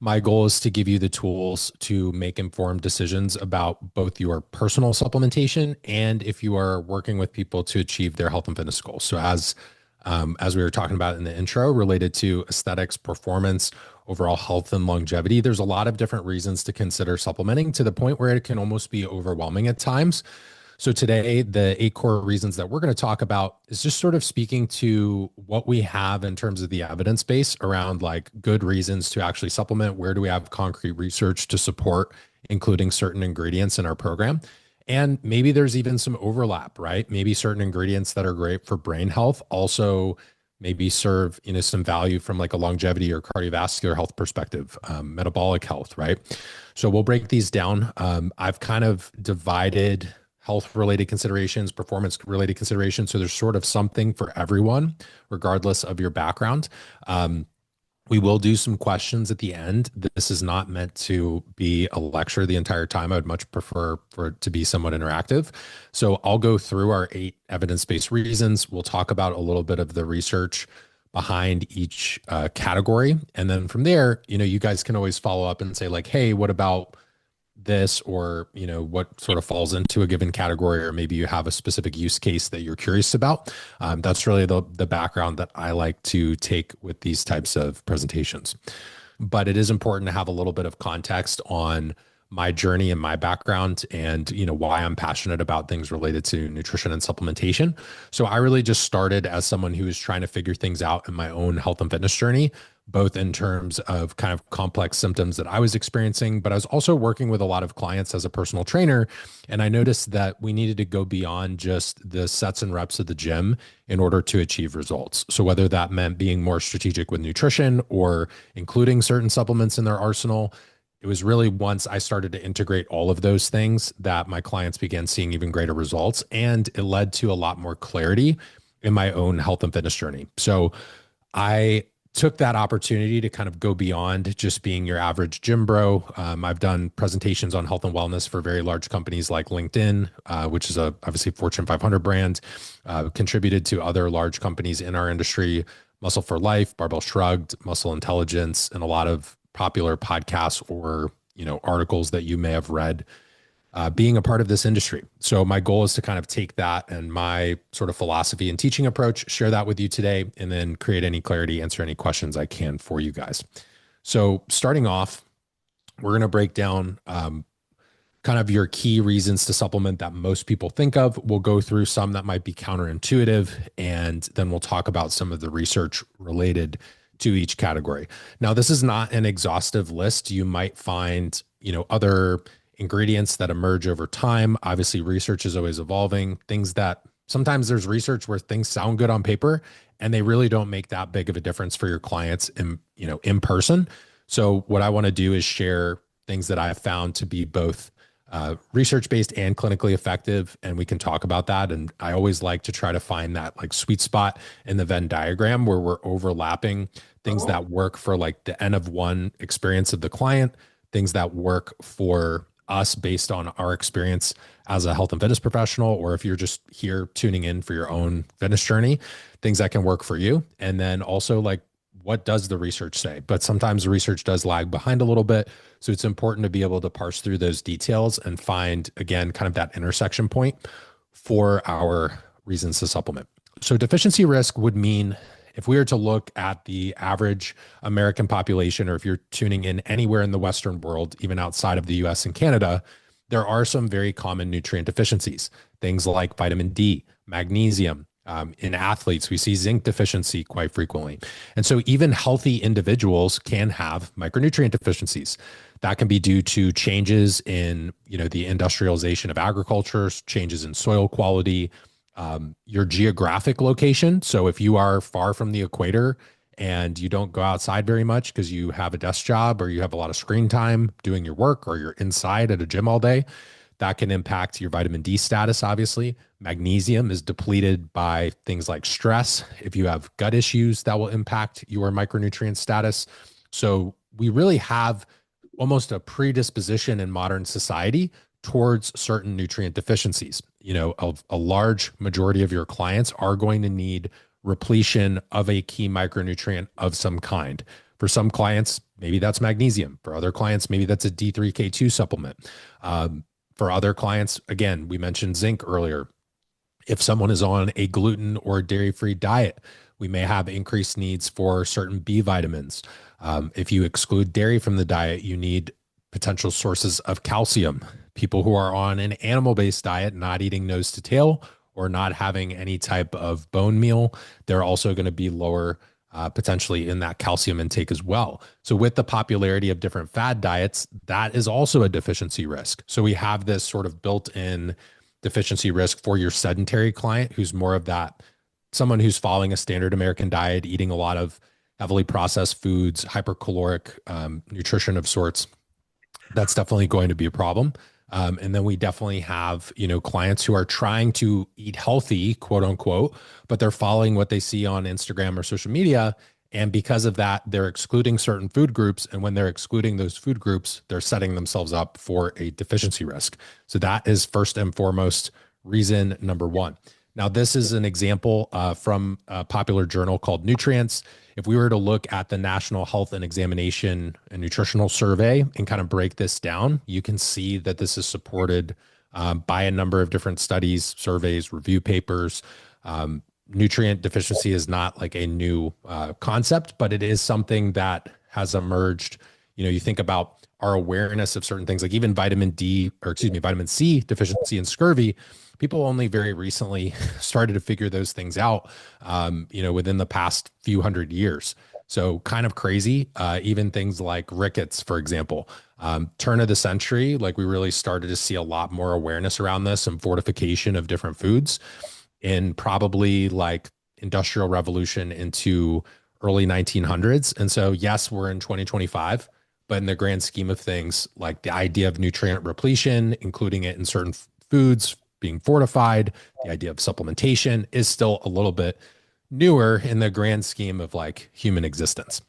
My goal is to give you the tools to make informed decisions about both your personal supplementation and if you are working with people to achieve their health and fitness goals. So as we were talking about in the intro, related to aesthetics, performance, overall health, and longevity, there's a lot of different reasons to consider supplementing to the point where it can almost be overwhelming at times. So today, the 8 core reasons that we're going to talk about is just sort of speaking to what we have in terms of the evidence base around like good reasons to actually supplement. Where do we have concrete research to support including certain ingredients in our program? And maybe there's even some overlap, right? Maybe certain ingredients that are great for brain health also maybe serve, some value from like a longevity or cardiovascular health perspective, metabolic health, right? So we'll break these down. I've kind of divided health related considerations, performance related considerations. So there's sort of something for everyone, regardless of your background. We will do some questions at the end. This is not meant to be a lecture the entire time. I would much prefer for it to be somewhat interactive. So I'll go through our 8 evidence-based reasons. We'll talk about a little bit of the research behind each category. And then from there, you guys can always follow up and say like, hey, what about this, or what sort of falls into a given category, or maybe you have a specific use case that you're curious about. That's really the background that I like to take with these types of presentations. But it is important to have a little bit of context on my journey and my background, and why I'm passionate about things related to nutrition and supplementation. So I really just started as someone who was trying to figure things out in my own health and fitness journey, both in terms of kind of complex symptoms that I was experiencing, but I was also working with a lot of clients as a personal trainer. And I noticed that we needed to go beyond just the sets and reps of the gym in order to achieve results. So whether that meant being more strategic with nutrition or including certain supplements in their arsenal, it was really once I started to integrate all of those things that my clients began seeing even greater results. And it led to a lot more clarity in my own health and fitness journey. So I took that opportunity to kind of go beyond just being your average gym bro. I've done presentations on health and wellness for very large companies like LinkedIn, which is obviously Fortune 500 brand, contributed to other large companies in our industry, Muscle for Life, Barbell Shrugged, Muscle Intelligence, and a lot of popular podcasts or articles that you may have read, being a part of this industry. So my goal is to kind of take that and my sort of philosophy and teaching approach, share that with you today, and then create any clarity, answer any questions I can for you guys. So starting off, we're going to break down kind of your key reasons to supplement that most people think of. We'll go through some that might be counterintuitive, and then we'll talk about some of the research related to each category. Now, this is not an exhaustive list. You might find, other ingredients that emerge over time. Obviously, research is always evolving. Things that sometimes there's research where things sound good on paper and they really don't make that big of a difference for your clients in person. So what I want to do is share things that I've found to be both research-based and clinically effective, and we can talk about that. And I always like to try to find that like sweet spot in the Venn diagram where we're overlapping things that work for like the N of 1 experience of the client, things that work for us based on our experience as a health and fitness professional, or if you're just here tuning in for your own fitness journey, things that can work for you. And then also like, what does the research say? But sometimes the research does lag behind a little bit. So it's important to be able to parse through those details and find, again, kind of that intersection point for our reasons to supplement. So deficiency risk would mean if we were to look at the average American population, or if you're tuning in anywhere in the Western world, even outside of the US and Canada, there are some very common nutrient deficiencies, things like vitamin D, magnesium. In athletes, we see zinc deficiency quite frequently. And so even healthy individuals can have micronutrient deficiencies. That can be due to changes in, the industrialization of agriculture, changes in soil quality, your geographic location. So if you are far from the equator and you don't go outside very much because you have a desk job or you have a lot of screen time doing your work, or you're inside at a gym all day, that can impact your vitamin D status, obviously. Magnesium is depleted by things like stress. If you have gut issues, that will impact your micronutrient status. So we really have almost a predisposition in modern society towards certain nutrient deficiencies. A large majority of your clients are going to need repletion of a key micronutrient of some kind. For some clients, maybe that's magnesium. For other clients, maybe that's a D3K2 supplement. For other clients, again, we mentioned zinc earlier. If someone is on a gluten or dairy-free diet, we may have increased needs for certain B vitamins. If you exclude dairy from the diet, you need potential sources of calcium. People who are on an animal-based diet, not eating nose to tail or not having any type of bone meal, they're also going to be lower potentially in that calcium intake as well. So with the popularity of different fad diets, that is also a deficiency risk. So we have this sort of built-in deficiency risk for your sedentary client who's more of that, someone who's following a standard American diet, eating a lot of heavily processed foods, hypercaloric nutrition of sorts. That's definitely going to be a problem. And then we definitely have, clients who are trying to eat healthy, quote unquote, but they're following what they see on Instagram or social media. And because of that, they're excluding certain food groups. And when they're excluding those food groups, they're setting themselves up for a deficiency risk. So that is first and foremost reason number one. Now, this is an example from a popular journal called Nutrients. If we were to look at the National Health and Examination and Nutritional Survey and kind of break this down, you can see that this is supported by a number of different studies, surveys, review papers. Nutrient deficiency is not like a new concept, but it is something that has emerged. You think about our awareness of certain things, like even vitamin C deficiency and scurvy. People only very recently started to figure those things out, within the past few hundred years. So kind of crazy. Even things like rickets, for example, turn of the century, like we really started to see a lot more awareness around this and fortification of different foods in probably like industrial revolution into early 1900s. And so, yes, we're in 2025, but in the grand scheme of things, like the idea of nutrient repletion, including it in certain foods, being fortified, the idea of supplementation is still a little bit newer in the grand scheme of like human existence.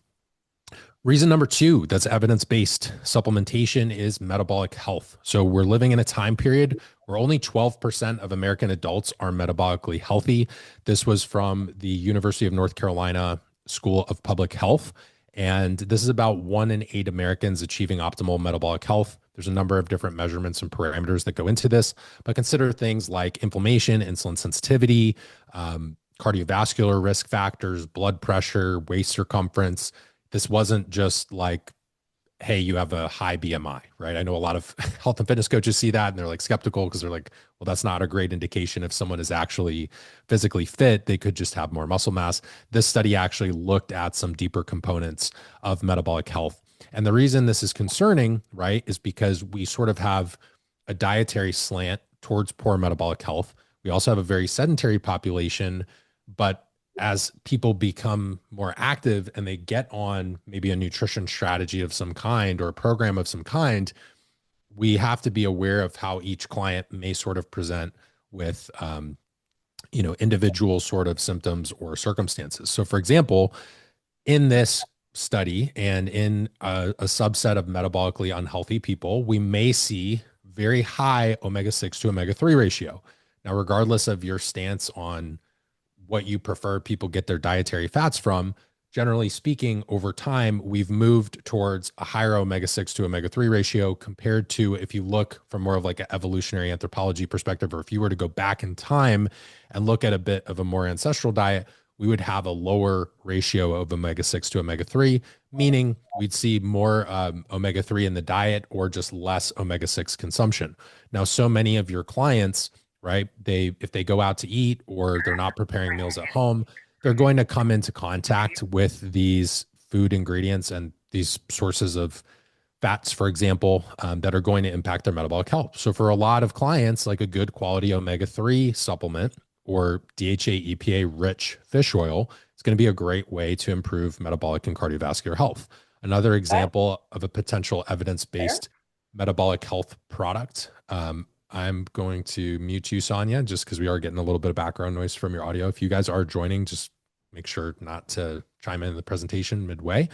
Reason number two that's evidence-based supplementation is metabolic health. So we're living in a time period where only 12% of American adults are metabolically healthy. This was from the University of North Carolina School of Public Health. And this is about 1 in 8 Americans achieving optimal metabolic health. There's a number of different measurements and parameters that go into this, but consider things like inflammation, insulin sensitivity, cardiovascular risk factors, blood pressure, waist circumference. This wasn't just like, hey, you have a high BMI, right? I know a lot of health and fitness coaches see that and they're like skeptical because they're like, well, that's not a great indication if someone is actually physically fit. They could just have more muscle mass. This study actually looked at some deeper components of metabolic health. And the reason this is concerning, right, is because we sort of have a dietary slant towards poor metabolic health. We also have a very sedentary population, but as people become more active and they get on maybe a nutrition strategy of some kind or a program of some kind, we have to be aware of how each client may sort of present with, individual sort of symptoms or circumstances. So for example, in this study and in a subset of metabolically unhealthy people, we may see very high omega-6 to omega-3 ratio. Now, regardless of your stance on what you prefer people get their dietary fats from, generally speaking, over time, we've moved towards a higher omega-6 to omega-3 ratio compared to if you look from more of like an evolutionary anthropology perspective, or if you were to go back in time and look at a bit of a more ancestral diet, we would have a lower ratio of omega-6 to omega-3, meaning we'd see more omega-3 in the diet or just less omega-6 consumption. Now, so many of your clients, right, if they go out to eat or they're not preparing meals at home, they're going to come into contact with these food ingredients and these sources of fats, for example, that are going to impact their metabolic health. So for a lot of clients, like a good quality omega-3 supplement or DHA EPA rich fish oil, it's going to be a great way to improve metabolic and cardiovascular health. Another example of a potential evidence-based metabolic health product. I'm going to mute you, Sonia, just because we are getting a little bit of background noise from your audio. If you guys are joining, just make sure not to chime in the presentation midway.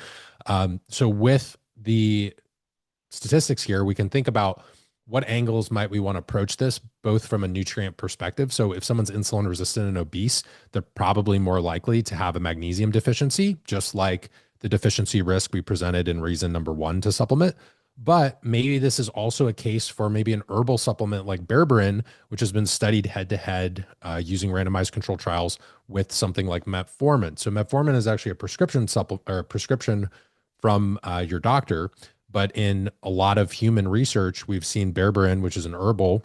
So with the statistics here, we can think about what angles might we want to approach this, both from a nutrient perspective. So if someone's insulin resistant and obese, they're probably more likely to have a magnesium deficiency, just like the deficiency risk we presented in reason number one to supplement. But maybe this is also a case for maybe an herbal supplement like berberine, which has been studied head to head using randomized control trials with something like metformin. So metformin is actually a prescription supplement or prescription from your doctor. But in a lot of human research, we've seen berberine, which is an herbal,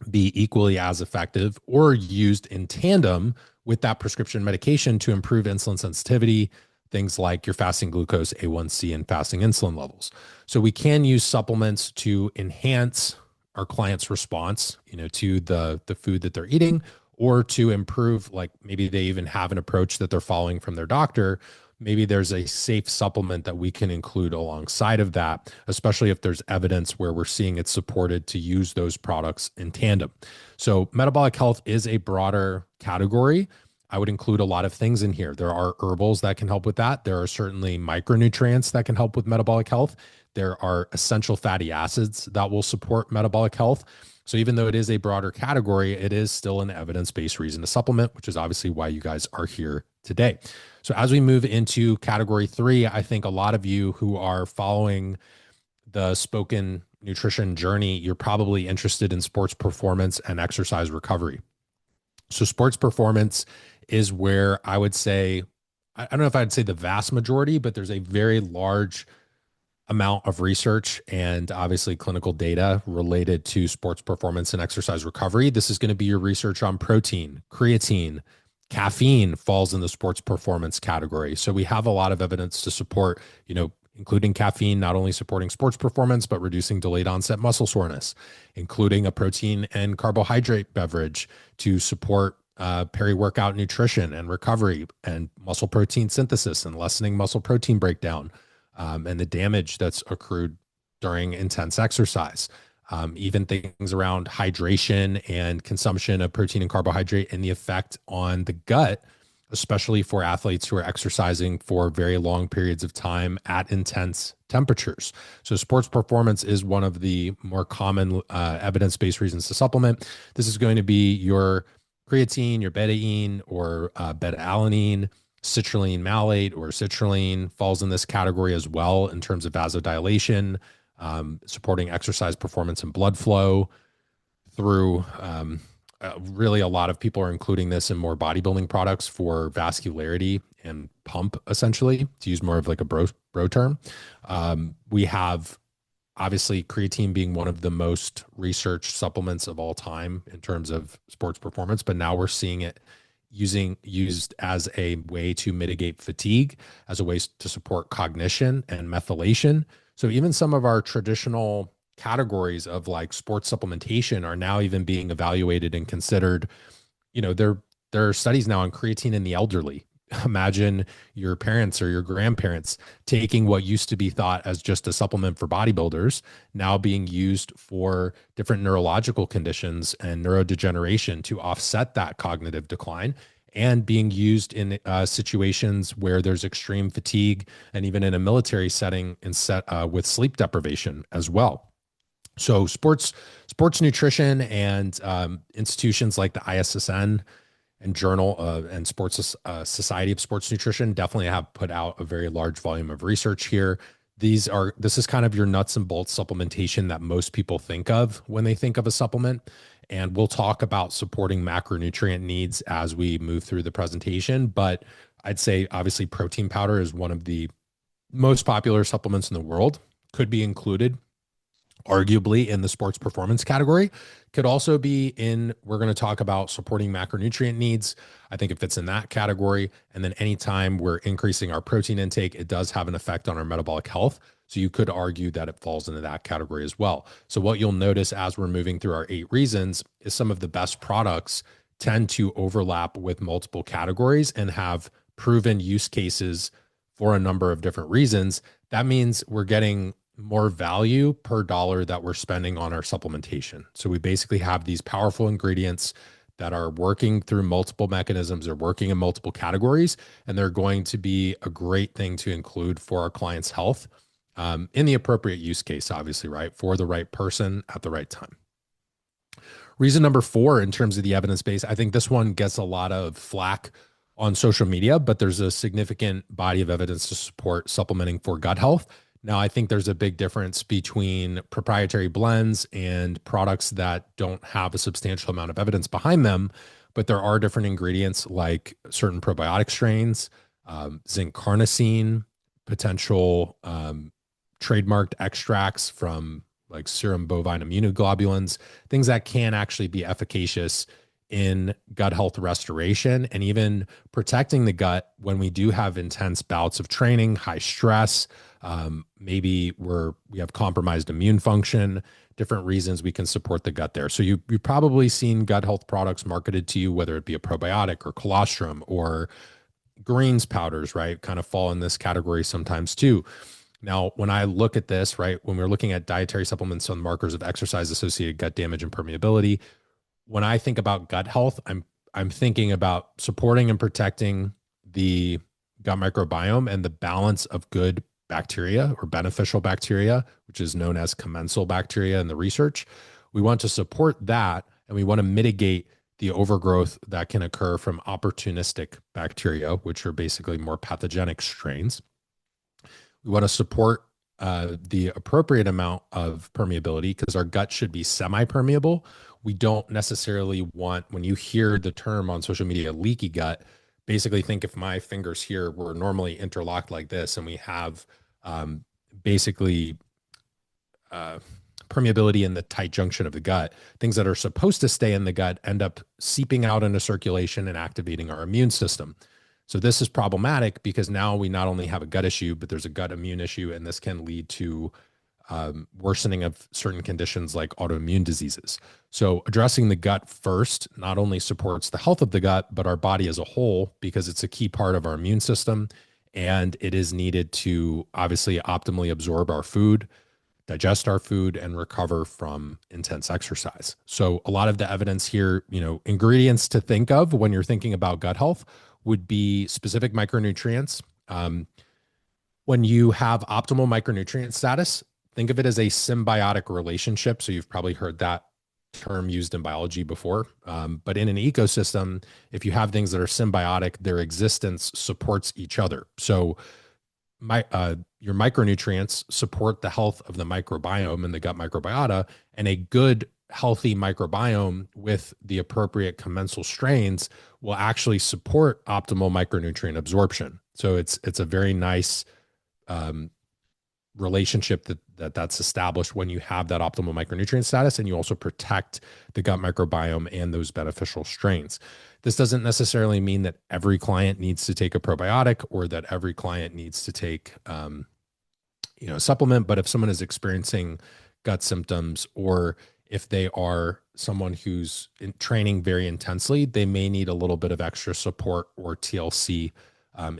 be equally as effective or used in tandem with that prescription medication to improve insulin sensitivity, things like your fasting glucose, A1C, and fasting insulin levels. So we can use supplements to enhance our client's response, to the food that they're eating, or to improve, like maybe they even have an approach that they're following from their doctor. Maybe there's a safe supplement that we can include alongside of that, especially if there's evidence where we're seeing it's supported to use those products in tandem. So metabolic health is a broader category. I would include a lot of things in here. There are herbals that can help with that. There are certainly micronutrients that can help with metabolic health. There are essential fatty acids that will support metabolic health. So even though it is a broader category, it is still an evidence-based reason to supplement, which is obviously why you guys are here today. So as we move into category 3, I think a lot of you who are following the Spoken Nutrition journey, you're probably interested in sports performance and exercise recovery. So sports performance is where I would say, I don't know if I'd say the vast majority, but there's a very large amount of research and obviously clinical data related to sports performance and exercise recovery. This is going to be your research on protein, creatine, caffeine falls in the sports performance category. So we have a lot of evidence to support, including caffeine, not only supporting sports performance, but reducing delayed onset muscle soreness, including a protein and carbohydrate beverage to support peri-workout nutrition and recovery and muscle protein synthesis and lessening muscle protein breakdown and the damage that's accrued during intense exercise. Even things around hydration and consumption of protein and carbohydrate and the effect on the gut, especially for athletes who are exercising for very long periods of time at intense temperatures. So sports performance is one of the more common evidence-based reasons to supplement. This is going to be your creatine, your betaine or beta-alanine, citrulline malate or citrulline falls in this category as well in terms of vasodilation, supporting exercise performance and blood flow through really a lot of people are including this in more bodybuilding products for vascularity and pump, essentially, to use more of like a bro term. We have obviously creatine being one of the most researched supplements of all time in terms of sports performance, but now we're seeing it used as a way to mitigate fatigue, as a way to support cognition and methylation. So even some of our traditional categories of like sports supplementation are now even being evaluated and considered. There are studies now on creatine in the elderly. Imagine your parents or your grandparents taking what used to be thought as just a supplement for bodybuilders, now being used for different neurological conditions and neurodegeneration to offset that cognitive decline, and being used in situations where there's extreme fatigue and even in a military setting with sleep deprivation as well. So sports nutrition and institutions like the ISSN and Journal and Sports Society of Sports Nutrition definitely have put out a very large volume of research here. This is kind of your nuts and bolts supplementation that most people think of when they think of a supplement. And we'll talk about supporting macronutrient needs as we move through the presentation. But I'd say obviously protein powder is one of the most popular supplements in the world, could be included arguably in the sports performance category, could also be in, we're going to talk about supporting macronutrient needs. I think it fits in that category. And then anytime we're increasing our protein intake, it does have an effect on our metabolic health. So you could argue that it falls into that category as well. So what you'll notice as we're moving through our 8 reasons is some of the best products tend to overlap with multiple categories and have proven use cases for a number of different reasons. That means we're getting more value per dollar that we're spending on our supplementation. So we basically have these powerful ingredients that are working through multiple mechanisms, or working in multiple categories, and they're going to be a great thing to include for our client's health in the appropriate use case, obviously, right? For the right person at the right time. Reason number 4, in terms of the evidence base, I think this one gets a lot of flack on social media, but there's a significant body of evidence to support supplementing for gut health. Now, I think there's a big difference between proprietary blends and products that don't have a substantial amount of evidence behind them, but there are different ingredients like certain probiotic strains, zinc carnosine, potential trademarked extracts from like serum bovine immunoglobulins, things that can actually be efficacious in gut health restoration and even protecting the gut when we do have intense bouts of training, high stress. Maybe we have compromised immune function, different reasons we can support the gut there. So you've probably seen gut health products marketed to you, whether it be a probiotic or colostrum or greens powders, right? Kind of fall in this category sometimes too. Now, when I look at this, right, when we're looking at dietary supplements on markers of exercise associated gut damage and permeability, when I think about gut health, I'm thinking about supporting and protecting the gut microbiome and the balance of good bacteria or beneficial bacteria, which is known as commensal bacteria in the research. We want to support that, and we want to mitigate the overgrowth that can occur from opportunistic bacteria, which are basically more pathogenic strains. We want to support the appropriate amount of permeability because our gut should be semi-permeable. We don't necessarily want, when you hear the term on social media, leaky gut, basically think if my fingers here were normally interlocked like this and we have basically permeability in the tight junction of the gut, things that are supposed to stay in the gut end up seeping out into circulation and activating our immune system. So this is problematic because now we not only have a gut issue, but there's a gut immune issue, and this can lead to worsening of certain conditions like autoimmune diseases. So addressing the gut first not only supports the health of the gut, but our body as a whole, because it's a key part of our immune system, and it is needed to obviously optimally absorb our food, digest our food, and recover from intense exercise. So a lot of the evidence here, ingredients to think of when you're thinking about gut health would be specific micronutrients. When you have optimal micronutrient status, think of it as a symbiotic relationship. So you've probably heard that term used in biology before. But in an ecosystem, if you have things that are symbiotic, their existence supports each other. So your micronutrients support the health of the microbiome and the gut microbiota, and a good healthy microbiome with the appropriate commensal strains will actually support optimal micronutrient absorption. So it's a very nice relationship that's established when you have that optimal micronutrient status, and you also protect the gut microbiome and those beneficial strains. This doesn't necessarily mean that every client needs to take a probiotic or that every client needs to take a supplement, but if someone is experiencing gut symptoms, or if they are someone who's training very intensely, they may need a little bit of extra support or TLC.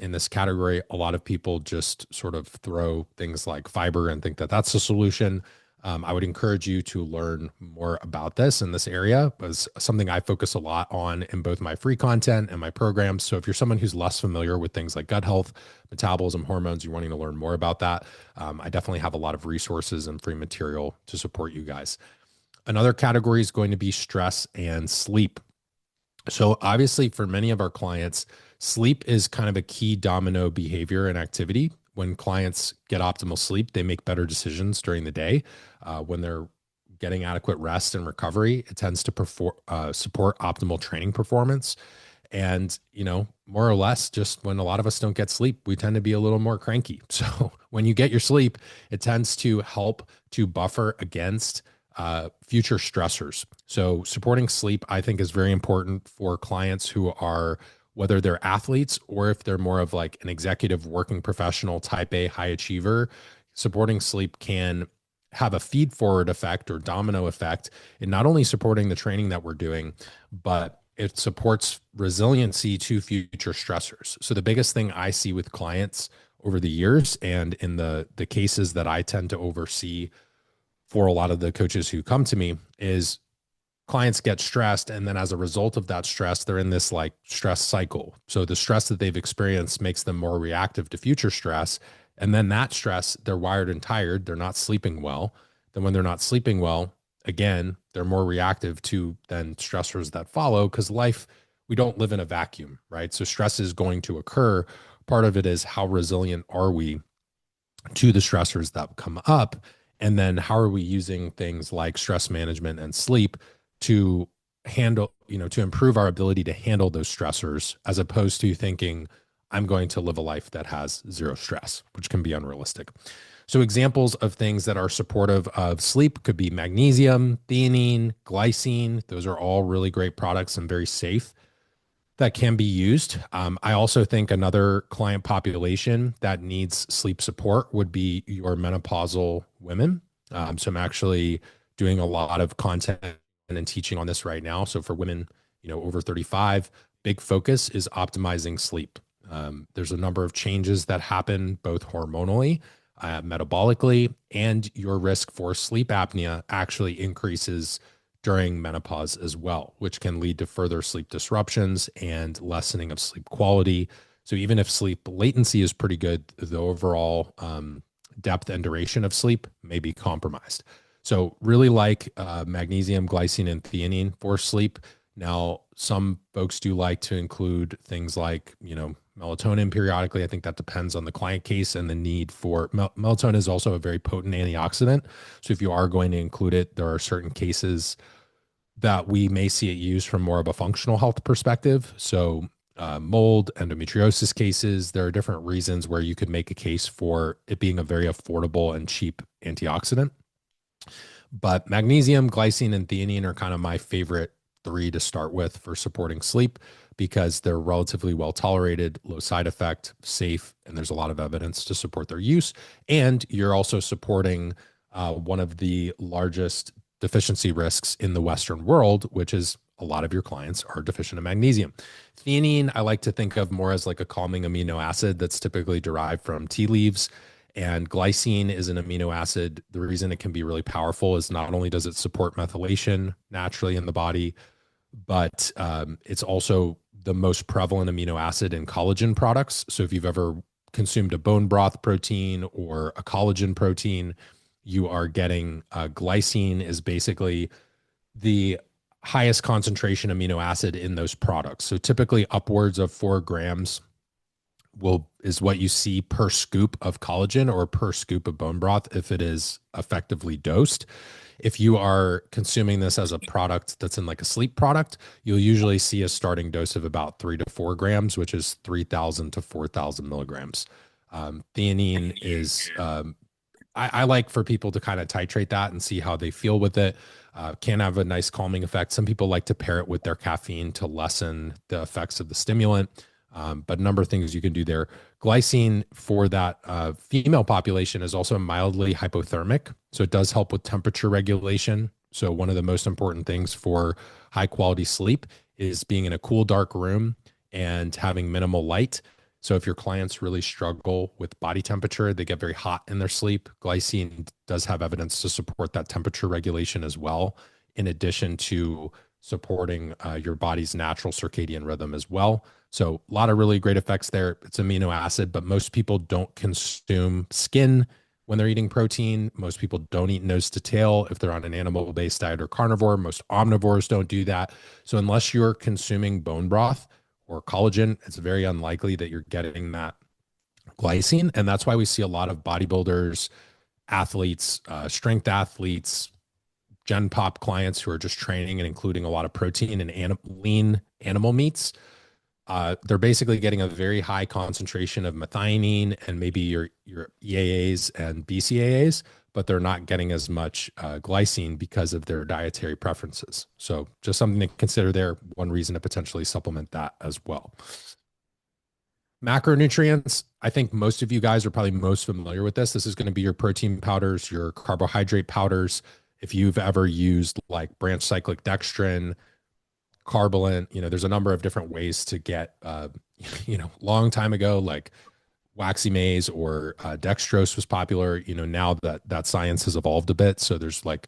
In this category, a lot of people just sort of throw things like fiber and think that that's the solution. I would encourage you to learn more about this in this area. It's something I focus a lot on in both my free content and my programs. So if you're someone who's less familiar with things like gut health, metabolism, hormones, you're wanting to learn more about that, I definitely have a lot of resources and free material to support you guys. Another category is going to be stress and sleep. So obviously for many of our clients, sleep is kind of a key domino behavior and activity. When clients get optimal sleep, they make better decisions during the day. When they're getting adequate rest and recovery, it tends to support optimal training performance. And, more or less, just when a lot of us don't get sleep, we tend to be a little more cranky. So when you get your sleep, it tends to help to buffer against future stressors. So supporting sleep, I think, is very important for clients who are, whether they're athletes or if they're more of like an executive working professional, type A high achiever. Supporting sleep can have a feed forward effect or domino effect in not only supporting the training that we're doing, but it supports resiliency to future stressors. So the biggest thing I see with clients over the years, and in the cases that I tend to oversee for a lot of the coaches who come to me, is clients get stressed, and then as a result of that stress, they're in this like stress cycle. So the stress that they've experienced makes them more reactive to future stress, and then that stress, they're wired and tired, they're not sleeping well. Then when they're not sleeping well, again, they're more reactive to then stressors that follow, because life, we don't live in a vacuum, right? So stress is going to occur. Part of it is how resilient are we to the stressors that come up? And then how are we using things like stress management and sleep to handle, to improve our ability to handle those stressors, as opposed to thinking, I'm going to live a life that has zero stress, which can be unrealistic. So examples of things that are supportive of sleep could be magnesium, theanine, glycine. Those are all really great products and very safe that can be used. I also think another client population that needs sleep support would be your menopausal women. So I'm actually doing a lot of content and teaching on this right now. So for women, over 35, big focus is optimizing sleep. There's a number of changes that happen both hormonally, metabolically, and your risk for sleep apnea actually increases during menopause as well, which can lead to further sleep disruptions and lessening of sleep quality. So even if sleep latency is pretty good, the overall depth and duration of sleep may be compromised. So really like magnesium, glycine, and theanine for sleep. Now, some folks do like to include things like, melatonin periodically. I think that depends on the client case and the need for melatonin is also a very potent antioxidant. So if you are going to include it, there are certain cases that we may see it used from more of a functional health perspective. So mold, endometriosis cases, there are different reasons where you could make a case for it being a very affordable and cheap antioxidant. But magnesium, glycine, and theanine are kind of my favorite three to start with for supporting sleep because they're relatively well tolerated, low side effect, safe, and there's a lot of evidence to support their use. And you're also supporting one of the largest deficiency risks in the Western world, which is a lot of your clients are deficient in magnesium. Theanine, I like to think of more as like a calming amino acid that's typically derived from tea leaves. And glycine is an amino acid. The reason it can be really powerful is not only does it support methylation naturally in the body, but it's also the most prevalent amino acid in collagen products. So if you've ever consumed a bone broth protein or a collagen protein, you are getting glycine is basically the highest concentration amino acid in those products. So typically upwards of 4 grams is what you see per scoop of collagen or per scoop of bone broth if it is effectively dosed. If you are consuming this as a product that's in like a sleep product, you'll usually see a starting dose of about 3 to 4 grams, which is 3,000 to 4,000 milligrams. Theanine is I like for people to kind of titrate that and see how they feel with it. Can have a nice calming effect. Some people like to pair it with their caffeine to lessen the effects of the stimulant. But a number of things you can do there. Glycine for that female population is also mildly hypothermic. So it does help with temperature regulation. So one of the most important things for high quality sleep is being in a cool, dark room and having minimal light. So if your clients really struggle with body temperature, they get very hot in their sleep. Glycine does have evidence to support that temperature regulation as well, in addition to supporting your body's natural circadian rhythm as well. So a lot of really great effects there. It's amino acid, but most people don't consume skin when they're eating protein. Most people don't eat nose to tail if they're on an animal-based diet or carnivore. Most omnivores don't do that. So unless you're consuming bone broth or collagen, it's very unlikely that you're getting that glycine. And that's why we see a lot of bodybuilders, athletes, strength athletes, Gen Pop clients who are just training and including a lot of protein and lean animal meats. They're basically getting a very high concentration of methionine and maybe your EAAs and BCAAs, but they're not getting as much glycine because of their dietary preferences. So just something to consider there. One reason to potentially supplement that as well. Macronutrients, I think most of you guys are probably most familiar with this. This is going to be your protein powders, your carbohydrate powders. If you've ever used like branch cyclic dextrin, Carbolent, there's a number of different ways to get, long time ago, like waxy maize or dextrose was popular. Now that science has evolved a bit. So there's like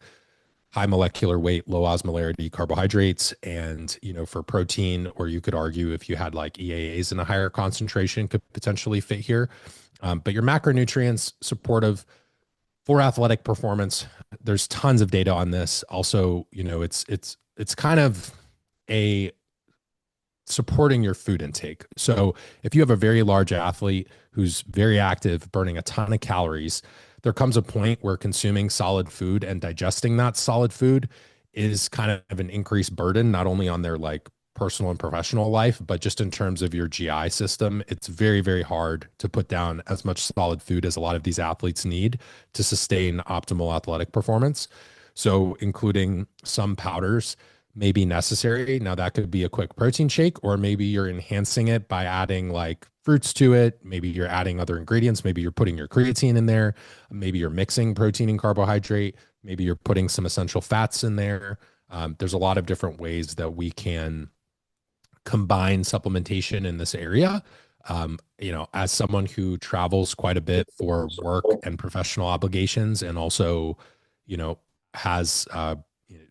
high molecular weight, low osmolarity carbohydrates. And, for protein, or you could argue if you had like EAAs in a higher concentration could potentially fit here. But your macronutrients supportive for athletic performance, there's tons of data on this. Also, it's kind of a supporting your food intake. So if you have a very large athlete who's very active, burning a ton of calories, there comes a point where consuming solid food and digesting that solid food is kind of an increased burden, not only on their like personal and professional life, but just in terms of your GI system. It's very, very hard to put down as much solid food as a lot of these athletes need to sustain optimal athletic performance. So, including some powders may be necessary. Now, that could be a quick protein shake, or maybe you're enhancing it by adding like fruits to it. Maybe you're adding other ingredients. Maybe you're putting your creatine in there. Maybe you're mixing protein and carbohydrate. Maybe you're putting some essential fats in there. There's a lot of different ways that we can combine supplementation in this area. As someone who travels quite a bit for work and professional obligations, and also, has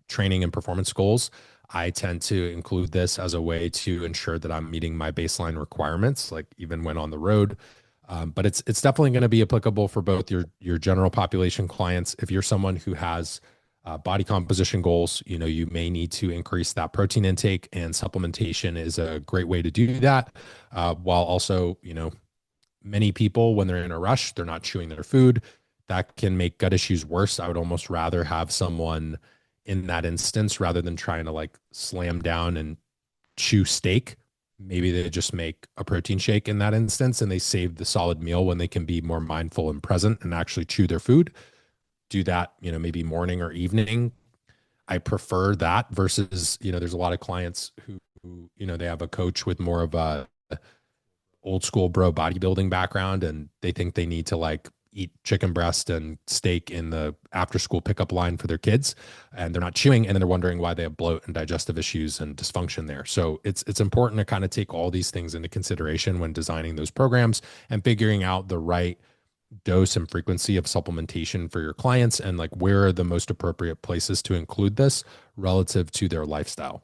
training and performance goals, I tend to include this as a way to ensure that I'm meeting my baseline requirements, like even when on the road. But it's definitely going to be applicable for both your general population clients. If you're someone who has body composition goals, you may need to increase that protein intake, and supplementation is a great way to do that. While also, many people, when they're in a rush, they're not chewing their food. That can make gut issues worse. I would almost rather have someone in that instance, rather than trying to like slam down and chew steak. Maybe they just make a protein shake in that instance, and they save the solid meal when they can be more mindful and present and actually chew their food. Do that, maybe morning or evening. I prefer that versus, there's a lot of clients who, they have a coach with more of a old school bro bodybuilding background, and they think they need to like eat chicken breast and steak in the after school pickup line for their kids, and they're not chewing, and then they're wondering why they have bloat and digestive issues and dysfunction there. So it's important to kind of take all these things into consideration when designing those programs and figuring out the right dose and frequency of supplementation for your clients, and like where are the most appropriate places to include this relative to their lifestyle.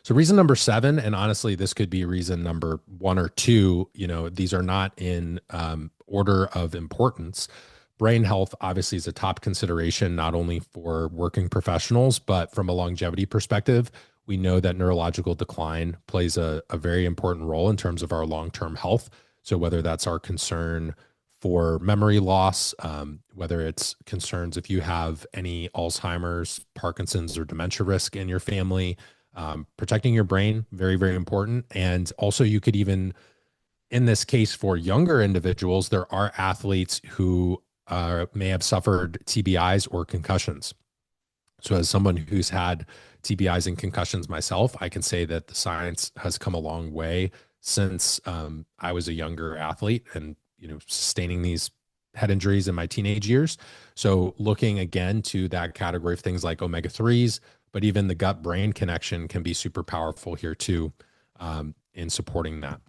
So reason number 7, and honestly, this could be reason number 1 or 2, these are not in order of importance. Brain health obviously is a top consideration, not only for working professionals, but from a longevity perspective. We know that neurological decline plays a very important role in terms of our long-term health. So whether that's our concern for memory loss, whether it's concerns if you have any Alzheimer's, Parkinson's, or dementia risk in your family, protecting your brain, very, very important. And also you could even, in this case for younger individuals, there are athletes who may have suffered TBIs or concussions. So as someone who's had TBIs and concussions myself, I can say that the science has come a long way since I was a younger athlete, and sustaining these head injuries in my teenage years. So looking again to that category of things like omega-3s, but even the gut-brain connection can be super powerful here too, in supporting that.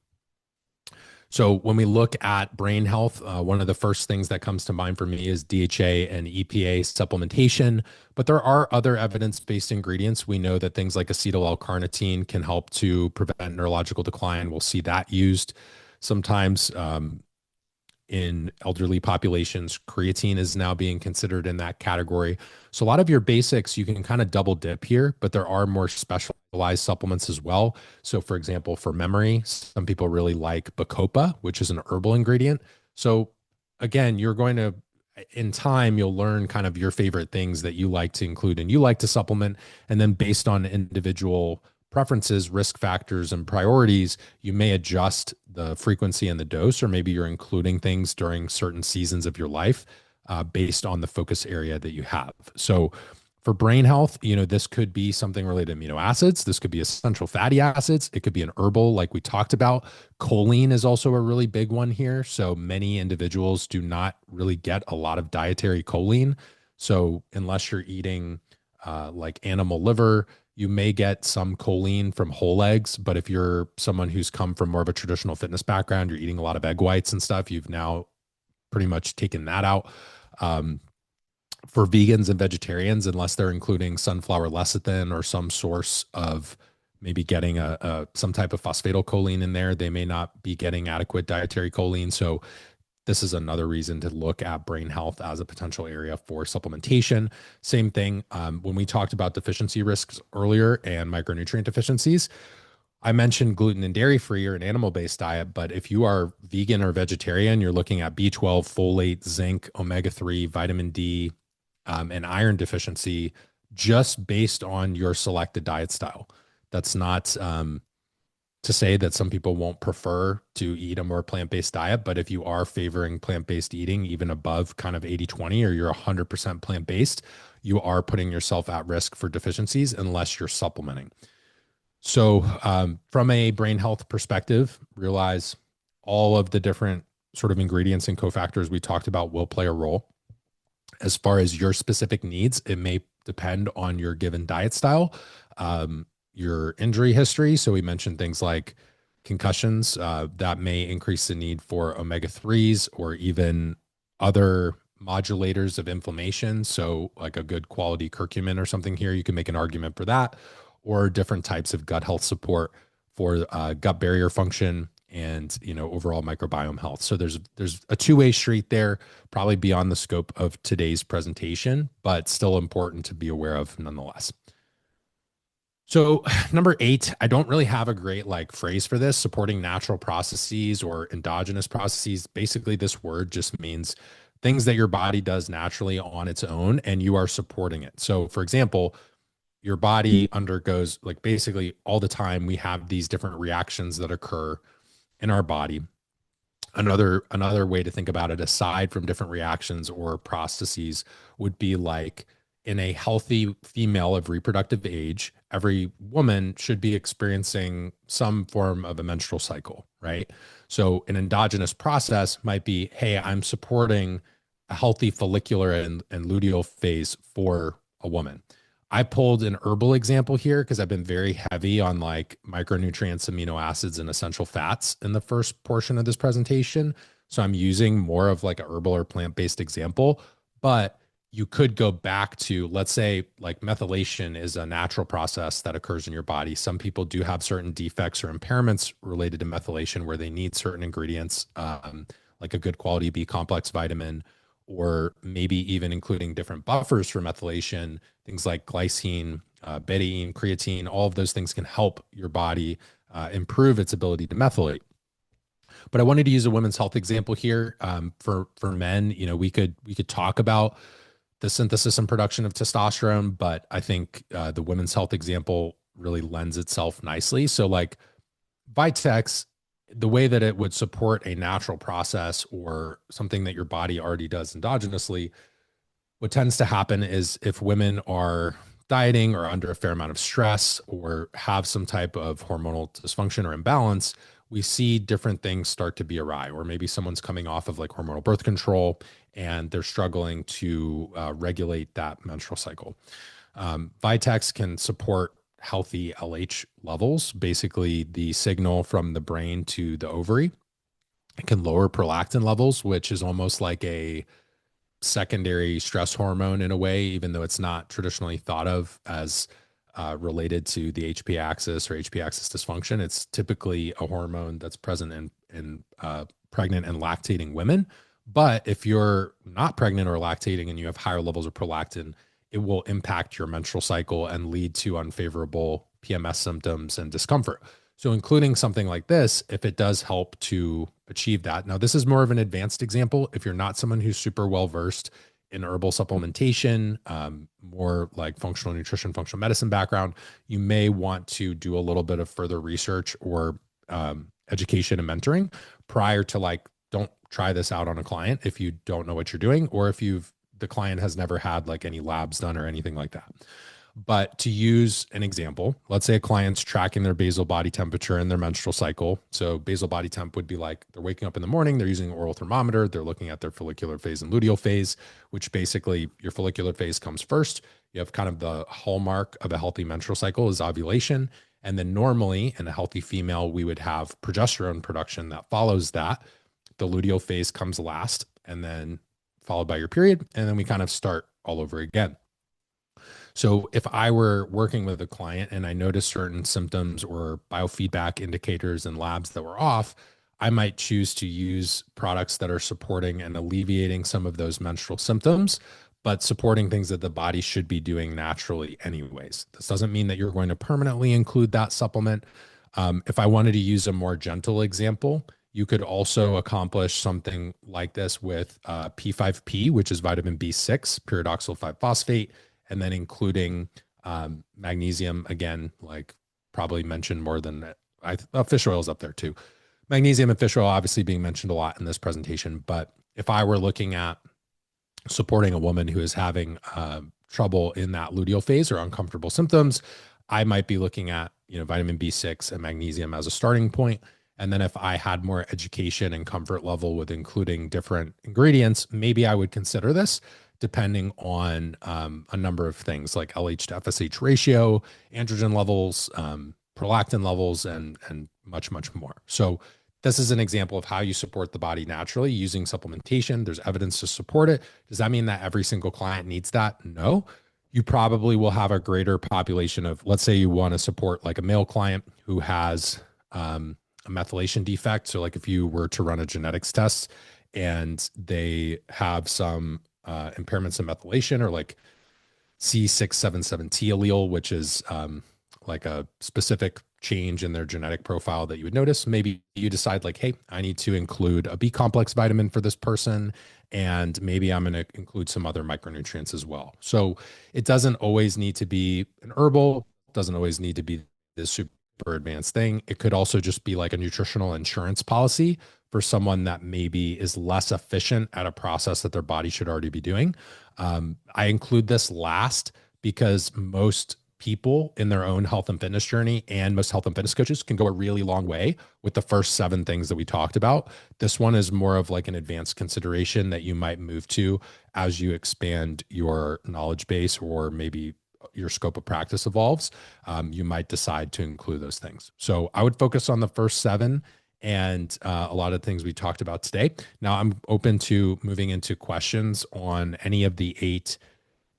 So when we look at brain health, one of the first things that comes to mind for me is DHA and EPA supplementation, but there are other evidence-based ingredients. We know that things like acetyl L-carnitine can help to prevent neurological decline. We'll see that used sometimes. In elderly populations, creatine is now being considered in that category. So a lot of your basics, you can kind of double dip here, but there are more specialized supplements as well. So for example, for memory, some people really like Bacopa, which is an herbal ingredient. So again, you're going to, in time, you'll learn kind of your favorite things that you like to include and you like to supplement. And then based on individual preferences, risk factors, and priorities, you may adjust the frequency and the dose, or maybe you're including things during certain seasons of your life based on the focus area that you have. So for brain health, this could be something related to amino acids. This could be essential fatty acids. It could be an herbal, like we talked about. Choline is also a really big one here. So many individuals do not really get a lot of dietary choline. So unless you're eating like animal liver, you may get some choline from whole eggs, but if you're someone who's come from more of a traditional fitness background, you're eating a lot of egg whites and stuff, you've now pretty much taken that out. For vegans and vegetarians, unless they're including sunflower lecithin or some source of maybe getting some type of phosphatidylcholine in there, they may not be getting adequate dietary choline. So this is another reason to look at brain health as a potential area for supplementation. Same thing when we talked about deficiency risks earlier and micronutrient deficiencies. I mentioned gluten and dairy free or an animal based diet, but if you are vegan or vegetarian, you're looking at B12, folate, zinc, omega-3, vitamin D, and iron deficiency just based on your selected diet style. That's not to say that some people won't prefer to eat a more plant-based diet, but if you are favoring plant-based eating, even above kind of 80/20, or you're 100% plant-based, you are putting yourself at risk for deficiencies unless you're supplementing. So, from a brain health perspective, realize all of the different sort of ingredients and cofactors we talked about will play a role. As far as your specific needs, it may depend on your given diet style, your injury history. So, we mentioned things like concussions that may increase the need for omega-3s or even other modulators of inflammation. So, like a good quality curcumin or something here, you can make an argument for that, or different types of gut health support for gut barrier function and overall microbiome health. So there's a two-way street there, probably beyond the scope of today's presentation, but still important to be aware of nonetheless. So number 8, I don't really have a great phrase for this, supporting natural processes or endogenous processes. Basically, this word just means things that your body does naturally on its own and you are supporting it. So for example, your body undergoes, basically all the time, we have these different reactions that occur in our body. Another way to think about it, aside from different reactions or processes, would be like in a healthy female of reproductive age, every woman should be experiencing some form of a menstrual cycle, right? So an endogenous process might be, hey, I'm supporting a healthy follicular and luteal phase for a woman. I pulled an herbal example here because I've been very heavy on micronutrients, amino acids, and essential fats in the first portion of this presentation. So I'm using more of a herbal or plant-based example, but you could go back to, let's say, methylation is a natural process that occurs in your body. Some people do have certain defects or impairments related to methylation where they need certain ingredients, like a good quality B complex vitamin, or maybe even including different buffers for methylation, things like glycine, betaine, creatine. All of those things can help your body improve its ability to methylate. But I wanted to use a women's health example here. For men, we could talk about the synthesis and production of testosterone, but I think the women's health example really lends itself nicely. So Vitex, the way that it would support a natural process or something that your body already does endogenously, what tends to happen is if women are dieting or under a fair amount of stress or have some type of hormonal dysfunction or imbalance, we see different things start to be awry, or maybe someone's coming off of hormonal birth control and they're struggling to regulate that menstrual cycle. Vitex can support healthy LH levels, basically the signal from the brain to the ovary. It can lower prolactin levels, which is almost like a secondary stress hormone in a way, even though it's not traditionally thought of as related to the HPA axis or HPA axis dysfunction. It's typically a hormone that's present in pregnant and lactating women. But if you're not pregnant or lactating and you have higher levels of prolactin, it will impact your menstrual cycle and lead to unfavorable PMS symptoms and discomfort. So including something like this, if it does help to achieve that. Now, this is more of an advanced example. If you're not someone who's super well-versed in herbal supplementation, more like functional nutrition, functional medicine background, you may want to do a little bit of further research or education and mentoring prior to don't try this out on a client if you don't know what you're doing, or if the client has never had any labs done or anything like that. But to use an example, let's say a client's tracking their basal body temperature and their menstrual cycle. So basal body temp would be they're waking up in the morning, they're using an oral thermometer, they're looking at their follicular phase and luteal phase, which basically your follicular phase comes first. You have kind of the hallmark of a healthy menstrual cycle is ovulation. And then normally in a healthy female, we would have progesterone production that follows that. The luteal phase comes last and then followed by your period. And then we kind of start all over again. So if I were working with a client and I noticed certain symptoms or biofeedback indicators and labs that were off, I might choose to use products that are supporting and alleviating some of those menstrual symptoms, but supporting things that the body should be doing naturally anyways. This doesn't mean that you're going to permanently include that supplement, If I wanted to use a more gentle example, you could also accomplish something like this with P5P, which is vitamin B6, pyridoxal 5 phosphate, and then including magnesium, again, like probably mentioned more than fish oil is up there too. Magnesium and fish oil obviously being mentioned a lot in this presentation, but if I were looking at supporting a woman who is having trouble in that luteal phase or uncomfortable symptoms, I might be looking at vitamin B6 and magnesium as a starting point. And then if I had more education and comfort level with including different ingredients, maybe I would consider this depending on a number of things like LH to FSH ratio, androgen levels, prolactin levels, and much, much more. So this is an example of how you support the body naturally using supplementation. There's evidence to support it. Does that mean that every single client needs that? No. You probably will have a greater population of, let's say you want to support like a male client who has a methylation defect. So like if you were to run a genetics test and they have some impairments in methylation or like C677T allele, which is like a specific change in their genetic profile that you would notice. Maybe you decide like, hey, I need to include a B complex vitamin for this person, and maybe I'm going to include some other micronutrients as well. So it doesn't always need to be an herbal, doesn't always need to be this super advanced thing. It could also just be like a nutritional insurance policy for someone that maybe is less efficient at a process that their body should already be doing. I include this last because most people in their own health and fitness journey and most health and fitness coaches can go a really long way with the first 7 things that we talked about. This one is more of like an advanced consideration that you might move to as you expand your knowledge base or maybe your scope of practice evolves. You might decide to include those things. So I would focus on the first 7 and a lot of things we talked about today. Now I'm open to moving into questions on any of the 8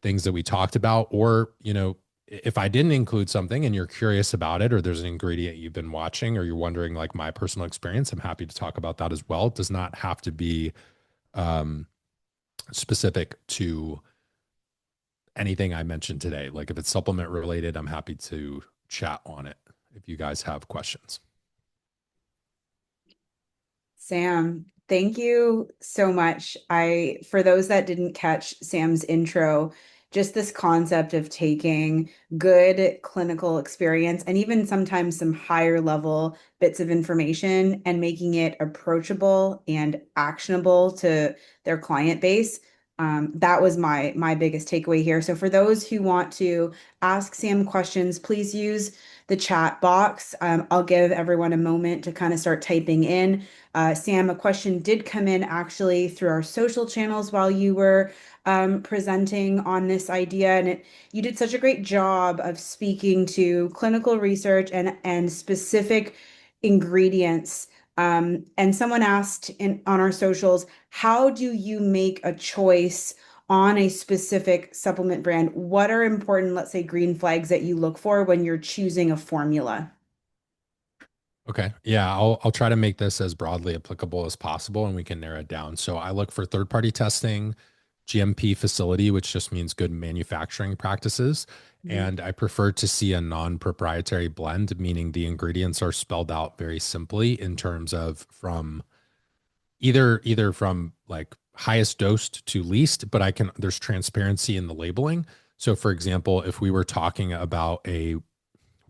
things that we talked about, or, if I didn't include something and you're curious about it, or there's an ingredient you've been watching, or you're wondering like my personal experience, I'm happy to talk about that as well. It does not have to be specific to anything I mentioned today. Like if it's supplement related, I'm happy to chat on it if you guys have questions. Sam, thank you so much. For those that didn't catch Sam's intro, just this concept of taking good clinical experience and even sometimes some higher level bits of information and making it approachable and actionable to their client base. That was my biggest takeaway here. So for those who want to ask Sam questions, please use the chat box. I'll give everyone a moment to kind of start typing in. Sam, a question did come in actually through our social channels while you were presenting on this idea, and you did such a great job of speaking to clinical research and specific ingredients. And someone asked on our socials, how do you make a choice on a specific supplement brand? What are important, let's say, green flags that you look for when you're choosing a formula? Okay. Yeah, I'll try to make this as broadly applicable as possible and we can narrow it down. So I look for third-party testing, GMP facility, which just means good manufacturing practices, Mhm. and I prefer to see a non-proprietary blend, meaning the ingredients are spelled out very simply in terms of from either from like highest dosed to least, but there's transparency in the labeling. So for example, if we were talking about a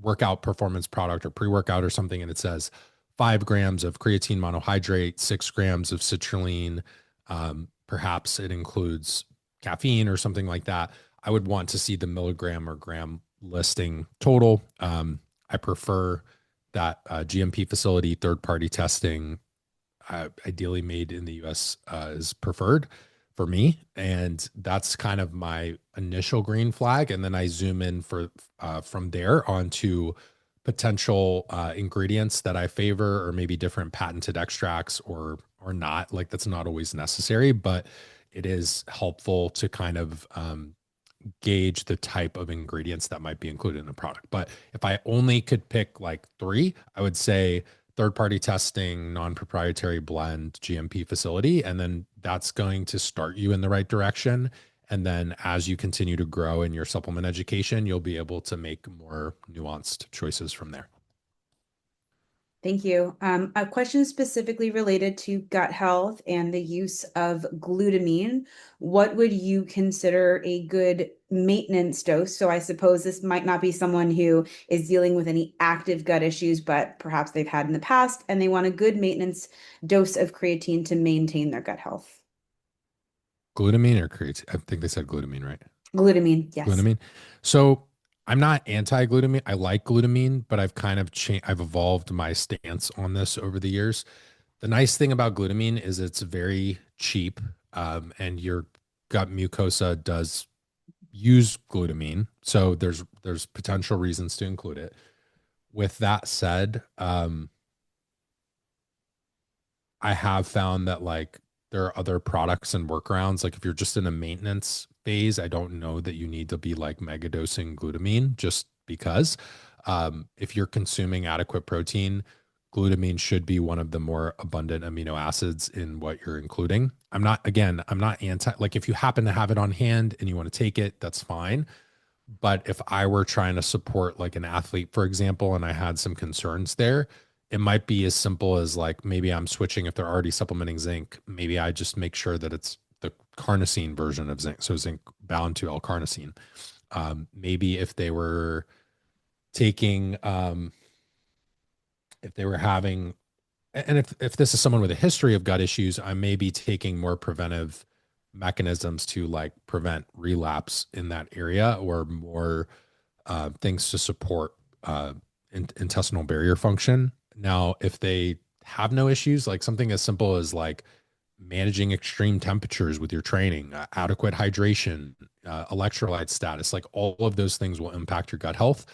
workout performance product or pre-workout or something, and it says 5 grams of creatine monohydrate, 6 grams of citrulline, perhaps it includes caffeine or something like that, I would want to see the milligram or gram listing total. I prefer that GMP facility third-party testing, ideally made in the US, is preferred for me. And that's kind of my initial green flag. And then I zoom in from there onto potential ingredients that I favor, or maybe different patented extracts or not. Like that's not always necessary, but it is helpful to kind of gauge the type of ingredients that might be included in the product. But if I only could pick like 3, I would say third party testing, non proprietary blend, GMP facility. And then that's going to start you in the right direction. And then as you continue to grow in your supplement education, you'll be able to make more nuanced choices from there. Thank you. A question specifically related to gut health and the use of glutamine. What would you consider a good maintenance dose? So I suppose this might not be someone who is dealing with any active gut issues, but perhaps they've had in the past, and they want a good maintenance dose of creatine to maintain their gut health. Glutamine or creatine? I think they said glutamine, right? Glutamine, yes. Glutamine. So I'm not anti-glutamine. I like glutamine, but I've kind of changed. I've evolved my stance on this over the years. The nice thing about glutamine is it's very cheap, and your gut mucosa does use glutamine, so there's potential reasons to include it. With that said, I have found that like there are other products and workarounds. Like if you're just in a maintenance phase, I don't know that you need to be like mega dosing glutamine just because. If you're consuming adequate protein, glutamine should be one of the more abundant amino acids in what you're including. I'm not anti, like if you happen to have it on hand and you want to take it, that's fine. But if I were trying to support like an athlete, for example, and I had some concerns there, it might be as simple as like maybe I'm switching if they're already supplementing zinc. Maybe I just make sure that it's the carnosine version of zinc. So zinc bound to L-carnosine. Maybe if they were taking, if they were having, and if this is someone with a history of gut issues, I may be taking more preventive mechanisms to like prevent relapse in that area or more things to support intestinal barrier function. Now, if they have no issues, like something as simple as like managing extreme temperatures with your training, adequate hydration, electrolyte status, like all of those things will impact your gut health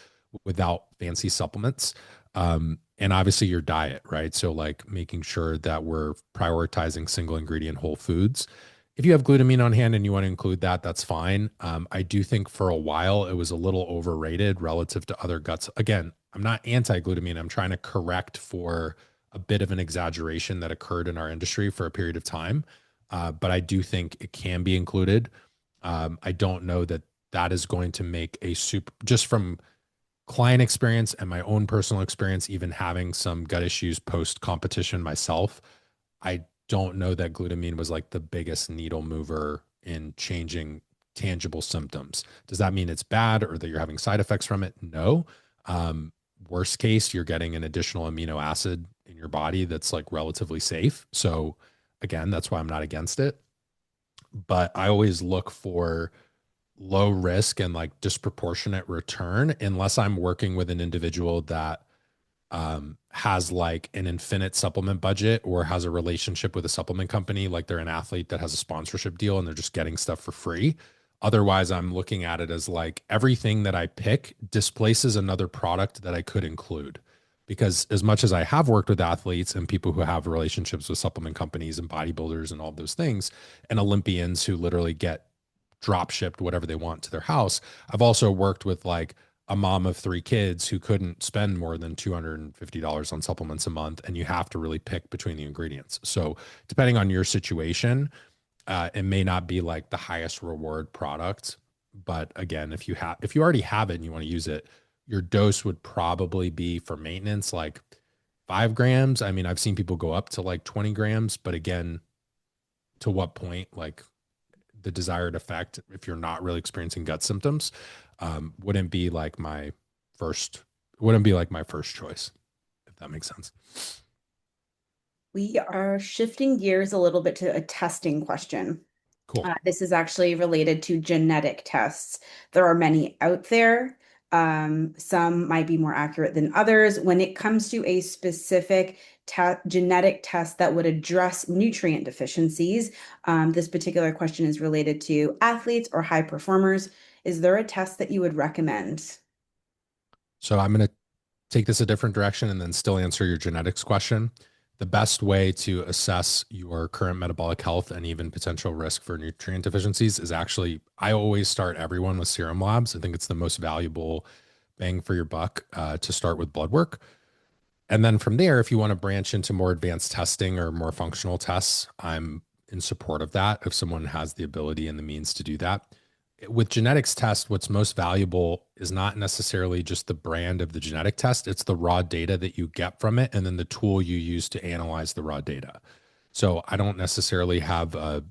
without fancy supplements. And obviously your diet, right? So like making sure that we're prioritizing single ingredient whole foods. If you have glutamine on hand and you want to include that, that's fine. I do think for a while it was a little overrated relative to other guts. Again, I'm not anti-glutamine. I'm trying to correct for a bit of an exaggeration that occurred in our industry for a period of time. But I do think it can be included. I don't know that that is going to make a super, just from client experience and my own personal experience, even having some gut issues post competition myself, I don't know that glutamine was like the biggest needle mover in changing tangible symptoms. Does that mean it's bad or that you're having side effects from it? No. Worst case, you're getting an additional amino acid in your body that's like relatively safe. So again, that's why I'm not against it. But I always look for low risk and like disproportionate return unless I'm working with an individual that has like an infinite supplement budget or has a relationship with a supplement company, like they're an athlete that has a sponsorship deal and they're just getting stuff for free. Otherwise, I'm looking at it as like everything that I pick displaces another product that I could include. Because as much as I have worked with athletes and people who have relationships with supplement companies and bodybuilders and all those things, and Olympians who literally get drop shipped whatever they want to their house, I've also worked with like a mom of three kids who couldn't spend more than $250 on supplements a month. And you have to really pick between the ingredients. So depending on your situation, it may not be like the highest reward product. But again, if you already have it and you want to use it, your dose would probably be for maintenance, like 5 grams. I mean, I've seen people go up to like 20 grams, but again, to what point, like the desired effect, if you're not really experiencing gut symptoms, wouldn't be like my first, wouldn't be like my first choice, if that makes sense. We are shifting gears a little bit to a testing question. Cool. This is actually related to genetic tests. There are many out there. Some might be more accurate than others. When it comes to a specific genetic test that would address nutrient deficiencies, this particular question is related to athletes or high performers. Is there a test that you would recommend? So I'm going to take this a different direction and then still answer your genetics question. The best way to assess your current metabolic health and even potential risk for nutrient deficiencies is actually, I always start everyone with serum labs. I think it's the most valuable bang for your buck to start with blood work. And then from there, if you want to branch into more advanced testing or more functional tests, I'm in support of that if someone has the ability and the means to do that. with genetics test, what's most valuable is not necessarily just the brand of the genetic test, it's the raw data that you get from it and then the tool you use to analyze the raw data. So I don't necessarily have a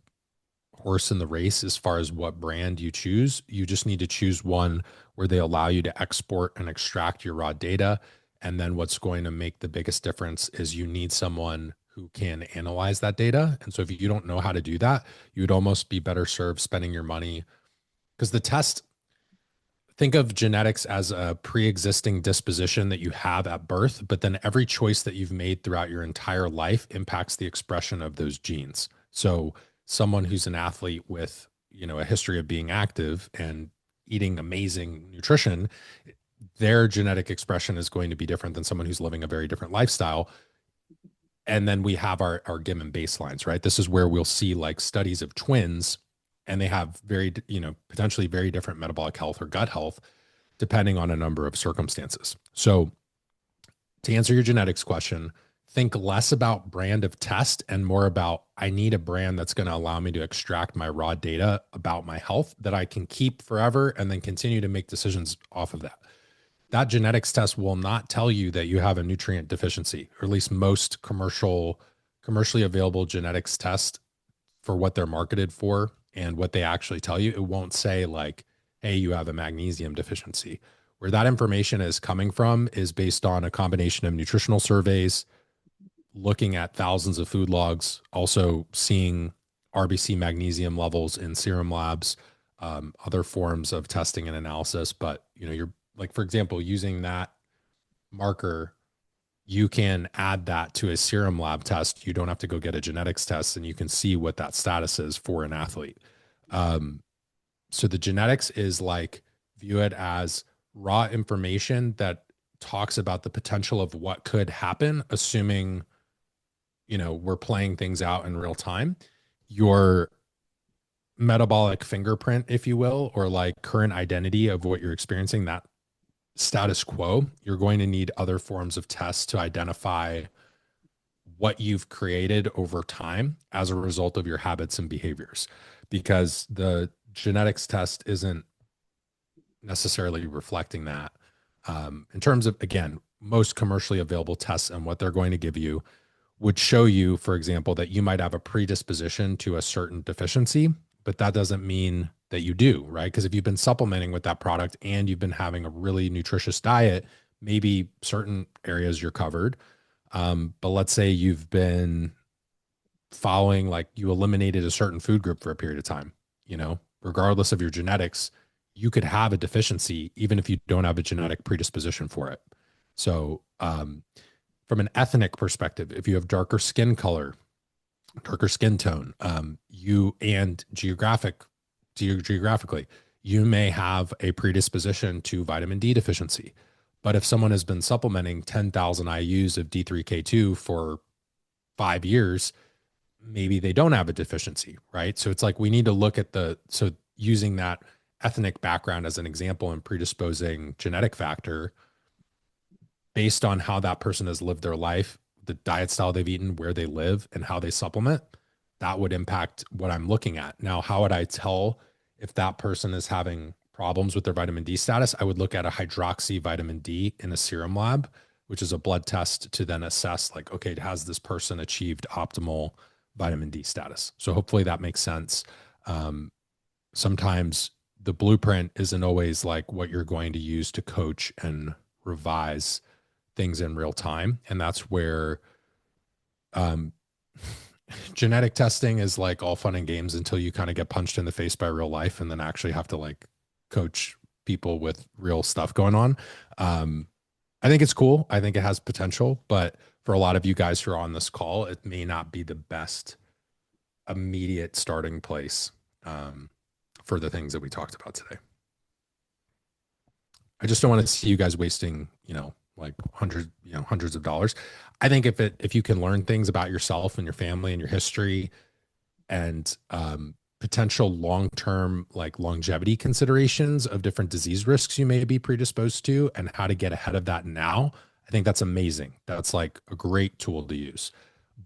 horse in the race as far as what brand you choose. You just need to choose one where they allow you to export and extract your raw data. And then what's going to make the biggest difference is you need someone who can analyze that data. And so if you don't know how to do that, you would almost be better served spending your money because the test, think of genetics as a pre-existing disposition that you have at birth, but then every choice that you've made throughout your entire life impacts the expression of those genes. So someone who's an athlete with, a history of being active and eating amazing nutrition, their genetic expression is going to be different than someone who's living a very different lifestyle. And then we have our given baselines, right? This is where we'll see like studies of twins and they have very, potentially very different metabolic health or gut health, depending on a number of circumstances. So to answer your genetics question, think less about brand of test and more about, I need a brand that's going to allow me to extract my raw data about my health that I can keep forever and then continue to make decisions off of that. That genetics test will not tell you that you have a nutrient deficiency, or at least most commercially available genetics tests for what they're marketed for and what they actually tell you. It won't say like, hey, you have a magnesium deficiency. Where that information is coming from is based on a combination of nutritional surveys, looking at thousands of food logs, also seeing RBC magnesium levels in serum labs, other forms of testing and analysis. But you're like, for example, using that marker, you can add that to a serum lab test. You don't have to go get a genetics test, and you can see what that status is for an athlete. So the genetics is like, view it as raw information that talks about the potential of what could happen, assuming, we're playing things out in real time. Your metabolic fingerprint, if you will, or like current identity of what you're experiencing, that status quo, you're going to need other forms of tests to identify what you've created over time as a result of your habits and behaviors, because the genetics test isn't necessarily reflecting that. In terms of, again, most commercially available tests and what they're going to give you would show you, for example, that you might have a predisposition to a certain deficiency, but that doesn't mean that you do, right? Because if you've been supplementing with that product and you've been having a really nutritious diet, maybe certain areas you're covered. But let's say you've been following, like you eliminated a certain food group for a period of time, regardless of your genetics, you could have a deficiency even if you don't have a genetic predisposition for it. So, from an ethnic perspective, if you have darker skin color, darker skin tone, you and geographically, you may have a predisposition to vitamin D deficiency. But if someone has been supplementing 10,000 IUs of D3K2 for 5 years, maybe they don't have a deficiency, right? So it's like we need to look at so using that ethnic background as an example and predisposing genetic factor based on how that person has lived their life, the diet style they've eaten, where they live, and how they supplement, that would impact what I'm looking at. Now, how would I tell if that person is having problems with their vitamin D status? I would look at a hydroxy vitamin D in a serum lab, which is a blood test to then assess like, okay, has this person achieved optimal vitamin D status? So hopefully that makes sense. Sometimes the blueprint isn't always like what you're going to use to coach and revise things in real time. And that's where genetic testing is like all fun and games until you kind of get punched in the face by real life and then actually have to like coach people with real stuff going on. I think it's cool. I think it has potential, but for a lot of you guys who are on this call, it may not be the best immediate starting place for the things that we talked about today. I just don't want to see you guys wasting, like hundreds of dollars. I think if you can learn things about yourself and your family and your history and potential long-term like longevity considerations of different disease risks you may be predisposed to and how to get ahead of that now, I think that's amazing. That's like a great tool to use.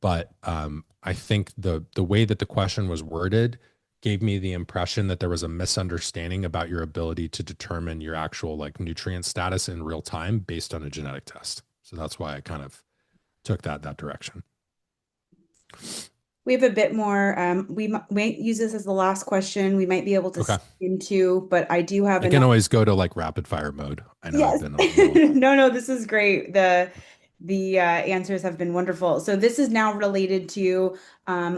But I think the way that the question was worded gave me the impression that there was a misunderstanding about your ability to determine your actual like nutrient status in real time based on a genetic test. So that's why I kind of took that direction. We have a bit more. We might use this as the last question. We might be able to Okay. skip into, but I do have I can another. always go to like rapid fire mode. I know I've Yes. been a little. No, no, this is great. The answers have been wonderful. So this is now related to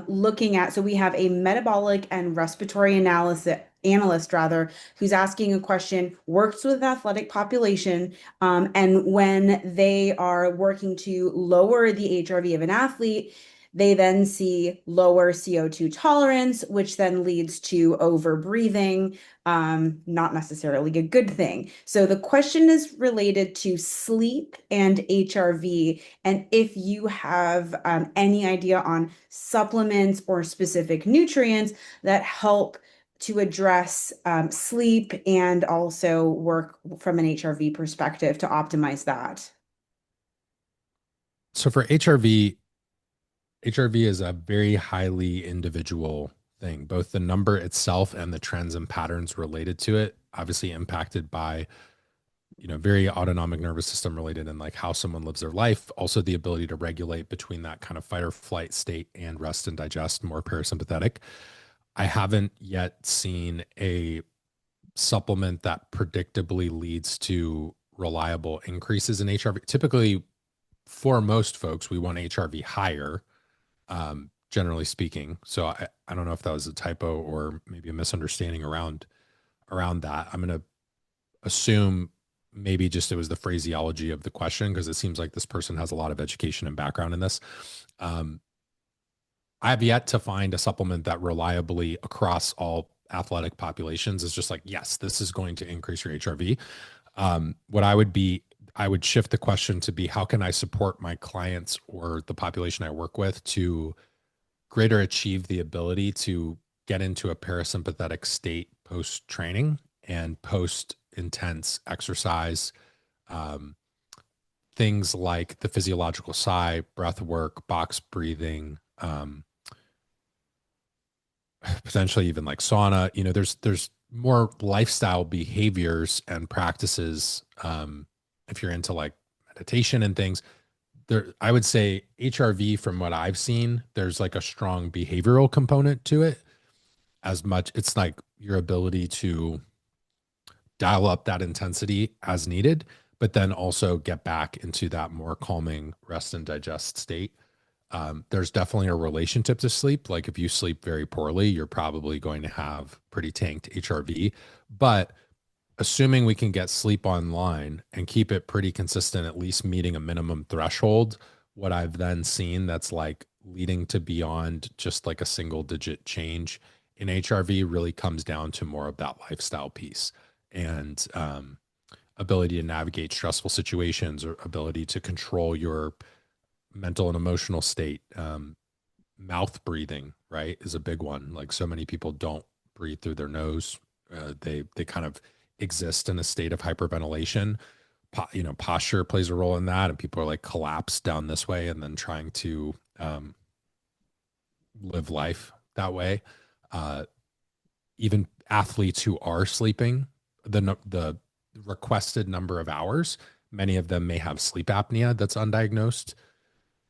looking at, so we have a metabolic and respiratory analysis analyst rather, who's asking a question, works with athletic population, and when they are working to lower the HRV of an athlete, they then see lower CO2 tolerance, which then leads to overbreathing, not necessarily a good thing. So the question is related to sleep and HRV, and if you have any idea on supplements or specific nutrients that help to address sleep and also work from an HRV perspective to optimize that. So for HRV is a very highly individual thing, both the number itself and the trends and patterns related to it, obviously impacted by, very autonomic nervous system related and like how someone lives their life. Also the ability to regulate between that kind of fight or flight state and rest and digest, more parasympathetic. I haven't yet seen a supplement that predictably leads to reliable increases in HRV. Typically, for most folks, we want HRV higher, generally speaking. So I don't know if that was a typo or maybe a misunderstanding around that. I'm going to assume maybe just it was the phraseology of the question because it seems like this person has a lot of education and background in this. Um, I have yet to find a supplement that reliably across all athletic populations is just like, yes, this is going to increase your HRV. What I would shift the question to be, how can I support my clients or the population I work with to greater achieve the ability to get into a parasympathetic state post training and post intense exercise. Um, Things like the physiological sigh, breath work, box breathing, potentially even like sauna. There's more lifestyle behaviors and practices. If you're into like meditation and things, there, I would say HRV from what I've seen, there's like a strong behavioral component to it. As much, it's like your ability to dial up that intensity as needed, but then also get back into that more calming rest and digest state. There's definitely a relationship to sleep. Like if you sleep very poorly, you're probably going to have pretty tanked HRV. But assuming we can get sleep online and keep it pretty consistent, at least meeting a minimum threshold, what I've then seen that's like leading to beyond just like a single digit change in HRV really comes down to more of that lifestyle piece and ability to navigate stressful situations or ability to control your mental and emotional state. Mouth breathing, right, is a big one. Like so many people don't breathe through their nose. They kind of exist in a state of hyperventilation. Posture plays a role in that, and people are like collapsed down this way and then trying to live life that way. Uh, Even athletes who are sleeping the requested number of hours, many of them may have sleep apnea that's undiagnosed.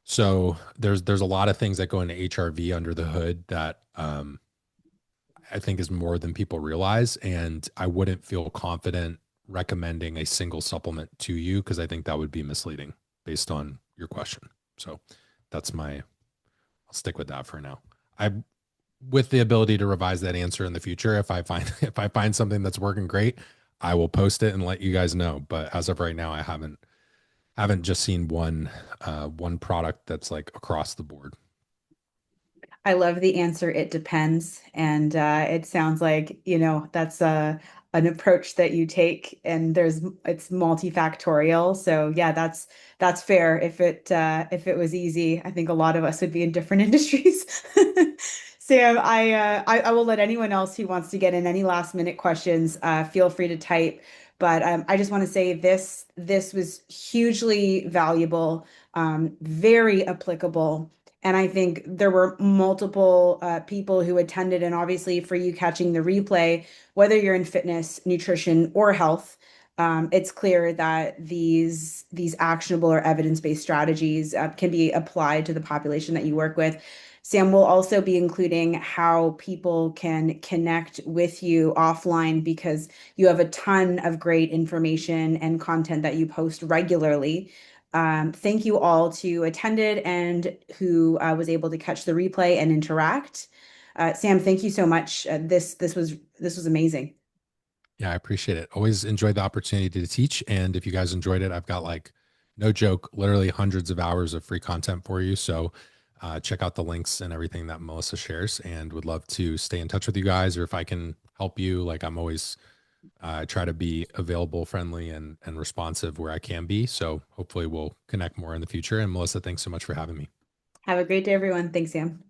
So there's a lot of things that go into HRV under the hood that I think is more than people realize, and I wouldn't feel confident recommending a single supplement to you because I think that would be misleading based on your question. So that's my I'll stick with that for now. I with the ability to revise that answer in the future if I find if I find something that's working great, I will post it and let you guys know. But as of right now, I haven't just seen one product that's like across the board. I love the answer. It depends. And it sounds like, that's an approach that you take and it's multifactorial. So yeah, that's fair. If it was easy, I think a lot of us would be in different industries. Sam, I will let anyone else who wants to get in any last minute questions feel free to type. But I just want to say this was hugely valuable, very applicable. And I think there were multiple people who attended, and obviously for you catching the replay, whether you're in fitness, nutrition, or health, it's clear that these actionable or evidence-based strategies can be applied to the population that you work with. Sam will also be including how people can connect with you offline because you have a ton of great information and content that you post regularly. Thank you all to attended and who was able to catch the replay and interact. Sam, thank you so much. This was amazing. Yeah, I appreciate it. Always enjoyed the opportunity to teach. And if you guys enjoyed it, I've got like, no joke, literally hundreds of hours of free content for you. So check out the links and everything that Melissa shares, and would love to stay in touch with you guys. Or if I can help you, like I'm always try to be available, friendly, and responsive where I can be. So hopefully we'll connect more in the future. And Melissa, thanks so much for having me. Have a great day, everyone. Thanks, Sam.